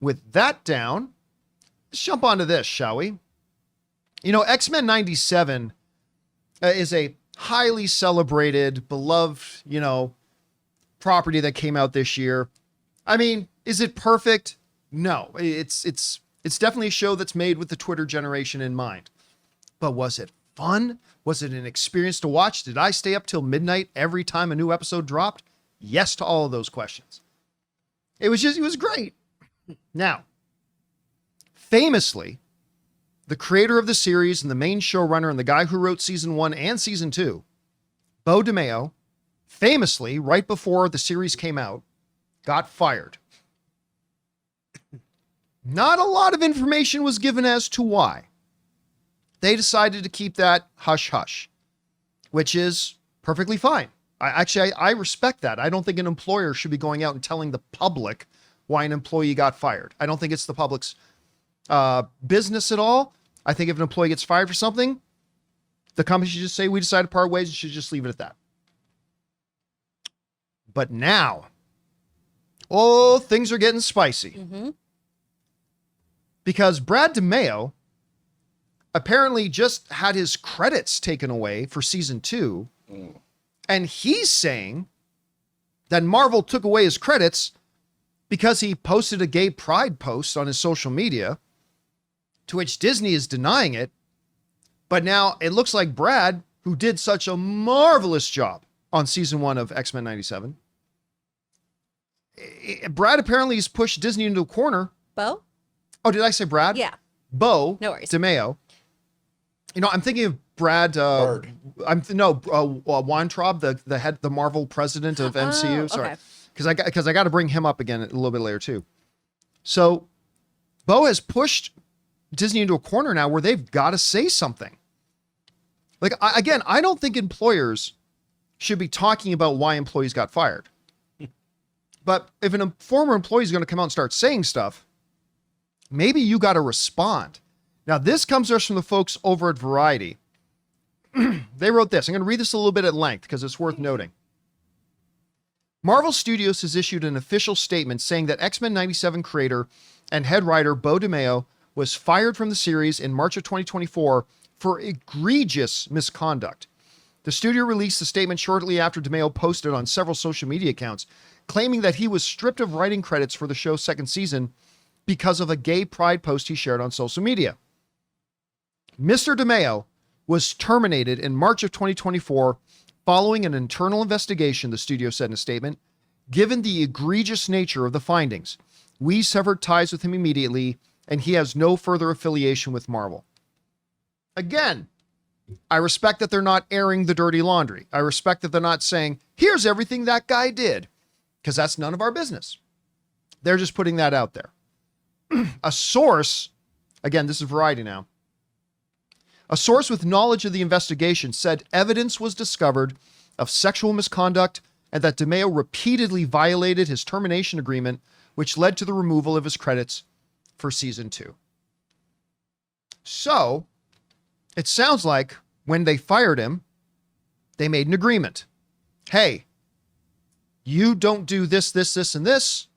with that down, let's jump onto this, shall we? You know, X-Men 97 is a highly celebrated, beloved, you know, property that came out this year. I mean, is it perfect? No, it's definitely a show that's made with the Twitter generation in mind. But was it fun? Was it an experience to watch? Did I stay up till midnight every time a new episode dropped? Yes to all of those questions. It was great. Now, famously, the creator of the series and the main showrunner and the guy who wrote season 1 and season 2, Beau DeMayo, famously, right before the series came out, got fired. Not a lot of information was given as to why. They decided to keep that hush-hush, which is perfectly fine. I respect that. I don't think an employer should be going out and telling the public why an employee got fired. I don't think it's the public's business at all. I think if an employee gets fired for something, the company should just say, we decided to part ways, and should just leave it at that. But now, things are getting spicy. Mm-hmm. Because Brad DeMayo apparently just had his credits taken away for season 2. And he's saying that Marvel took away his credits because he posted a gay pride post on his social media, to which Disney is denying it. But now it looks like Brad, who did such a marvelous job on season 1 of X-Men 97, Brad apparently has pushed Disney into a corner. Beau? Oh, did I say Brad? Yeah. Beau No worries. DeMayo. You know, I'm thinking of Brad. Weintraub, the Marvel president of MCU. Sorry, because I got to bring him up again a little bit later too. So, Beau has pushed Disney into a corner now where they've got to say something. Like, I don't think employers should be talking about why employees got fired. But if a former employee is going to come out and start saying stuff, maybe you got to respond. Now, this comes to us from the folks over at Variety. They wrote this. I'm going to read this a little bit at length because it's worth noting. Marvel Studios has issued an official statement saying that X-Men 97 creator and head writer Beau DeMayo was fired from the series in March of 2024 for egregious misconduct. The studio released a statement shortly after DeMayo posted on several social media accounts claiming that he was stripped of writing credits for the show's second season because of a gay pride post he shared on social media. Mr. DeMayo was terminated in March of 2024 following an internal investigation, the studio said in a statement. Given the egregious nature of the findings, we severed ties with him immediately, and he has no further affiliation with Marvel. Again, I respect that they're not airing the dirty laundry. I respect that they're not saying, here's everything that guy did, because that's none of our business. They're just putting that out there. A source, again, this is Variety now, a source with knowledge of the investigation said evidence was discovered of sexual misconduct and that DeMayo repeatedly violated his termination agreement, which led to the removal of his credits for season 2. So, it sounds like when they fired him, they made an agreement. Hey, you don't do this, this, this, and this.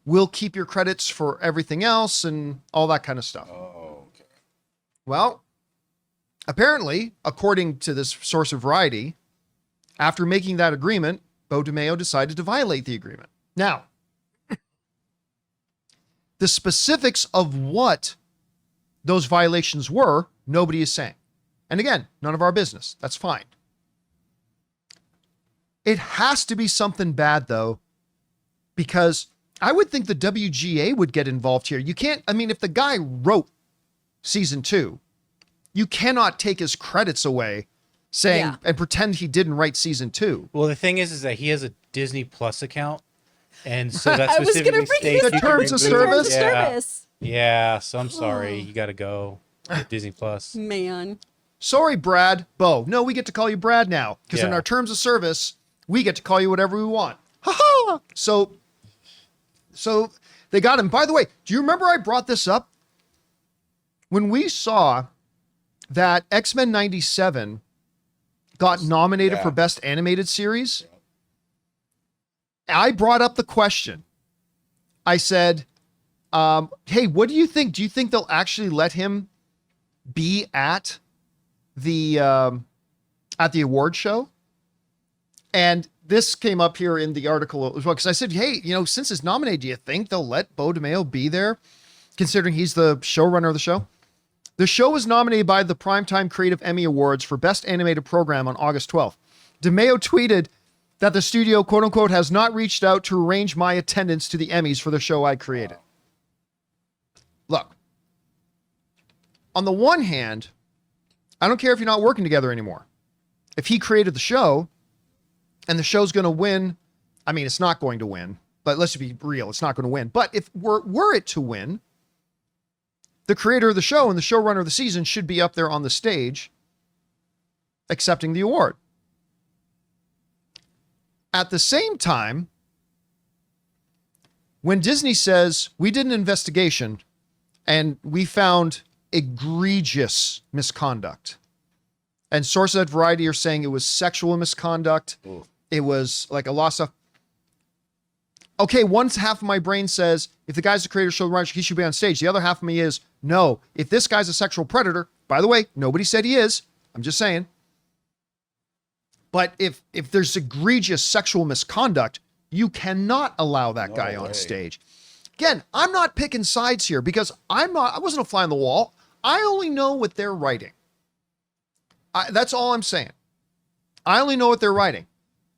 We'll keep your credits for everything else and all that kind of stuff. Oh, okay. Well, apparently, according to this source of Variety, after making that agreement, Beau DeMayo decided to violate the agreement. Now, the specifics of what those violations were, nobody is saying. And again, none of our business. That's fine. It has to be something bad, though, because I would think the WGA would get involved here. You can't, I mean, if the guy wrote season 2, you cannot take his credits away saying and pretend he didn't write season 2. Well, the thing is that he has a Disney Plus account. And so that I was specifically gonna bring states the you can terms of remove- service? Service. Yeah, so I'm sorry. You got to go with Disney Plus. Man. Sorry, Brad. Beau. No, we get to call you Brad now because in Yeah. our terms of service, we get to call you whatever we want. Ha-ha! So they got him. By the way, do you remember I brought this up? When we saw that X-Men 97 got nominated for Best Animated Series, I brought up the question. I said, Hey, what do you think? Do you think they'll actually let him be at the award show? And this came up here in the article as well, because I said, hey, since it's nominated, do you think they'll let Beau DeMayo be there, considering he's the showrunner of the show? The show was nominated by the Primetime Creative Emmy Awards for Best Animated Program on August 12th. DeMayo tweeted that the studio, quote unquote, has not reached out to arrange my attendance to the Emmys for the show I created. Look, on the one hand, I don't care if you're not working together anymore. If he created the show and the show's going to win, I mean, it's not going to win, but let's be real, it's not going to win. But if were it to win, the creator of the show and the showrunner of the season should be up there on the stage accepting the award. At the same time, when Disney says, we did an investigation and we found egregious misconduct, and sources at Variety are saying it was sexual misconduct, it was like a loss of... Okay, one half of my brain says, if the guy's the creator, showrunner, he should be on stage. The other half of me is, no, if this guy's a sexual predator, by the way, nobody said he is, I'm just saying. But if there's egregious sexual misconduct, you cannot allow that guy on stage. Again, I'm not picking sides here because I wasn't a fly on the wall. I only know what they're writing. That's all I'm saying. I only know what they're writing.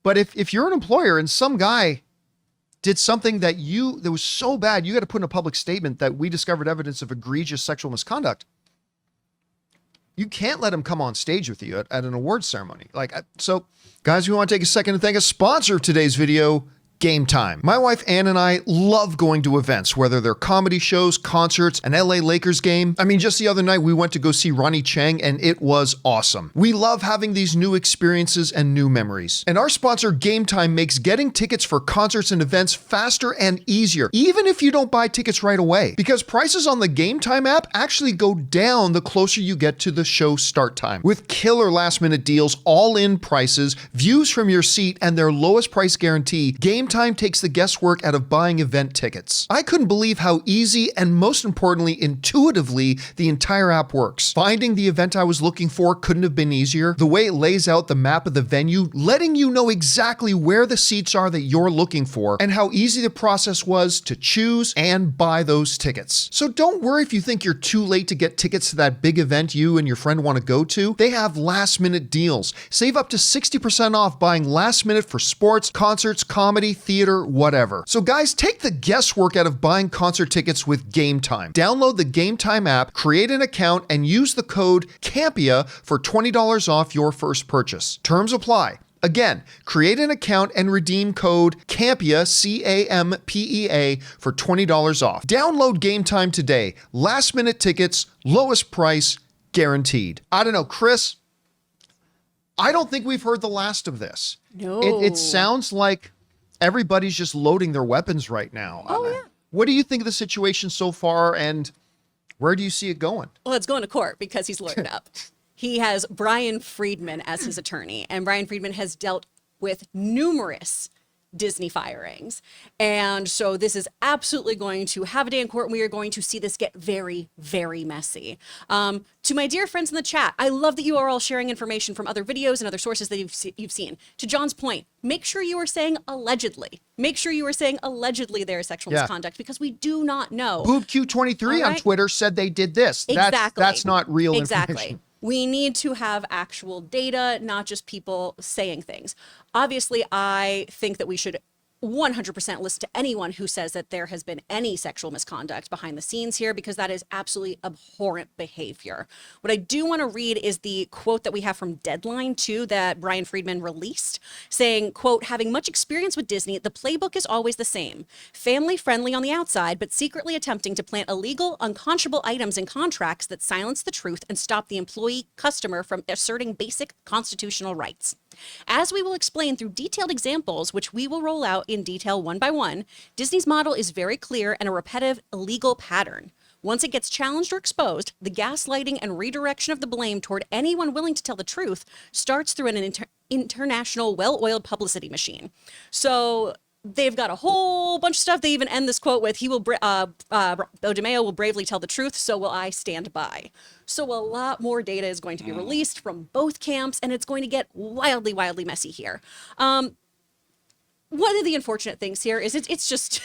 But if you're an employer and some guy did something that was so bad, you got to put in a public statement that we discovered evidence of egregious sexual misconduct, you can't let him come on stage with you at an awards ceremony. So guys, we want to take a second to thank a sponsor of today's video, Gametime. My wife Ann and I love going to events, whether they're comedy shows, concerts, an LA Lakers game. I mean, just the other night we went to go see Ronnie Chang and it was awesome. We love having these new experiences and new memories. And our sponsor Gametime makes getting tickets for concerts and events faster and easier, even if you don't buy tickets right away. Because prices on the Gametime app actually go down the closer you get to the show start time. With killer last minute deals, all-in prices, views from your seat, and their lowest price guarantee, Gametime takes the guesswork out of buying event tickets. I couldn't believe how easy and most importantly, intuitively, the entire app works. Finding the event I was looking for couldn't have been easier. The way it lays out the map of the venue, letting you know exactly where the seats are that you're looking for, and how easy the process was to choose and buy those tickets. So don't worry if you think you're too late to get tickets to that big event you and your friend want to go to. They have last minute deals. Save up to 60% off buying last minute for sports, concerts, comedy, theater, whatever. So guys, take the guesswork out of buying concert tickets with Gametime. Download the Gametime app, create an account, and use the code Campea for $20 off your first purchase. Terms apply. Again, create an account and redeem code Campea, C-A-M-P-E-A, for $20 off. Download Gametime today. Last minute tickets, lowest price, guaranteed. I don't know, Chris, I don't think we've heard the last of this. No. It sounds like everybody's just loading their weapons right now. Oh, yeah. What do you think of the situation so far, and where do you see it going? Well, it's going to court because he's lawyered up. He has Brian Friedman as his attorney, and Brian Friedman has dealt with numerous Disney firings. And so this is absolutely going to have a day in court, and we are going to see this get very, very messy. To my dear friends in the chat, I love that you are all sharing information from other videos and other sources that you've seen. To John's point, make sure you are saying allegedly. Make sure you are saying allegedly there is sexual misconduct, because we do not know. BoobQ23 on Twitter said they did this. Exactly. That's not real information. We need to have actual data, not just people saying things. Obviously, I think that we should 100% listen to anyone who says that there has been any sexual misconduct behind the scenes here, because that is absolutely abhorrent behavior. What I do want to read is the quote that we have from Deadline too, that Brian Friedman released, saying, quote, having much experience with Disney, the playbook is always the same. Family friendly on the outside, but secretly attempting to plant illegal, unconscionable items in contracts that silence the truth and stop the employee customer from asserting basic constitutional rights. As we will explain through detailed examples, which we will roll out in detail one by one, Disney's model is very clear and a repetitive illegal pattern. Once it gets challenged or exposed, the gaslighting and redirection of the blame toward anyone willing to tell the truth starts through an international, well-oiled publicity machine. So they've got a whole bunch of stuff. They even end this quote with, Beau DeMayo will bravely tell the truth, so will I stand by. So a lot more data is going to be released from both camps, and it's going to get wildly, wildly messy here. One of the unfortunate things here is it's just...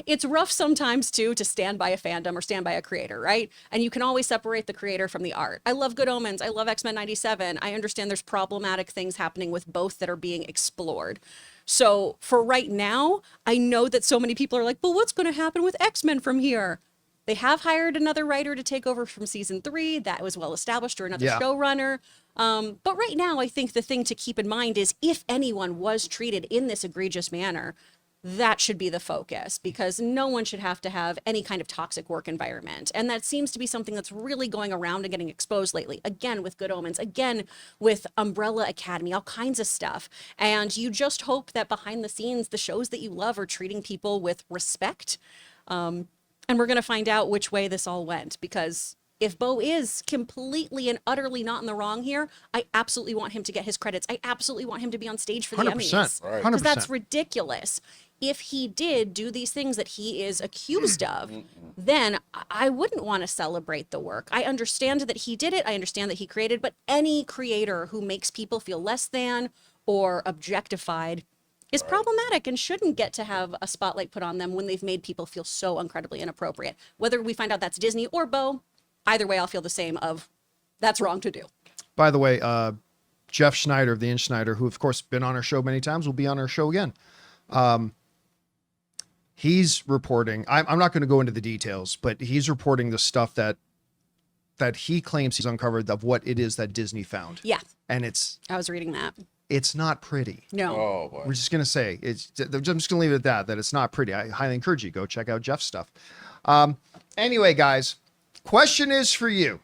It's rough sometimes, too, to stand by a fandom or stand by a creator, right? And you can always separate the creator from the art. I love Good Omens. I love X-Men 97. I understand there's problematic things happening with both that are being explored. So for right now, I know that so many people are like, but what's going to happen with X-Men from here? They have hired another writer to take over from season 3. That was well established, or another showrunner. But right now, I think the thing to keep in mind is if anyone was treated in this egregious manner, that should be the focus, because no one should have to have any kind of toxic work environment. And that seems to be something that's really going around and getting exposed lately. Again, with Good Omens, again, with Umbrella Academy, all kinds of stuff. And you just hope that behind the scenes, the shows that you love are treating people with respect. And we're going to find out which way this all went, because if Beau is completely and utterly not in the wrong here, I absolutely want him to get his credits. I absolutely want him to be on stage for the 100%, Emmys. right. Because that's ridiculous. If he did do these things that he is accused of, then I wouldn't want to celebrate the work. I understand that he did it. I understand that he created, but any creator who makes people feel less than or objectified is problematic and shouldn't get to have a spotlight put on them when they've made people feel so incredibly inappropriate. Whether we find out that's Disney or Beau, either way, I'll feel the same of that's wrong to do. By the way, Jeff Schneider of the In Schneider, who of course been on our show many times, will be on our show again. He's reporting, I'm not going to go into the details, but he's reporting the stuff that he claims he's uncovered of what it is that Disney found. Yeah. And I was reading that. It's not pretty. No. Oh, boy. We're just going to say, I'm just going to leave it at that it's not pretty. I highly encourage you, go check out Jeff's stuff. Anyway, guys, question is for you.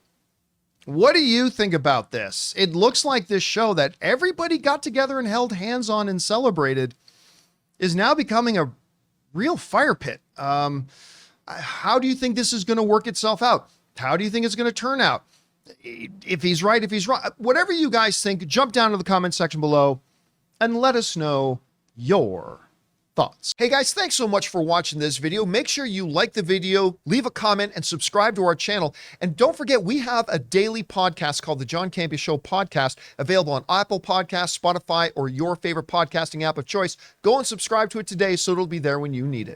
What do you think about this? It looks like this show that everybody got together and held hands on and celebrated is now becoming a real fire pit. How do you think this is going to work itself out? How do you think it's going to turn out? If he's right, if he's wrong, whatever you guys think, jump down to the comment section below and let us know your thoughts. Hey guys, thanks so much for watching this video. Make sure you like the video, leave a comment, and subscribe to our channel. And don't forget, we have a daily podcast called the John Campea Show podcast, available on Apple Podcasts, Spotify, or your favorite podcasting app of choice. Go and subscribe to it today so it'll be there when you need it.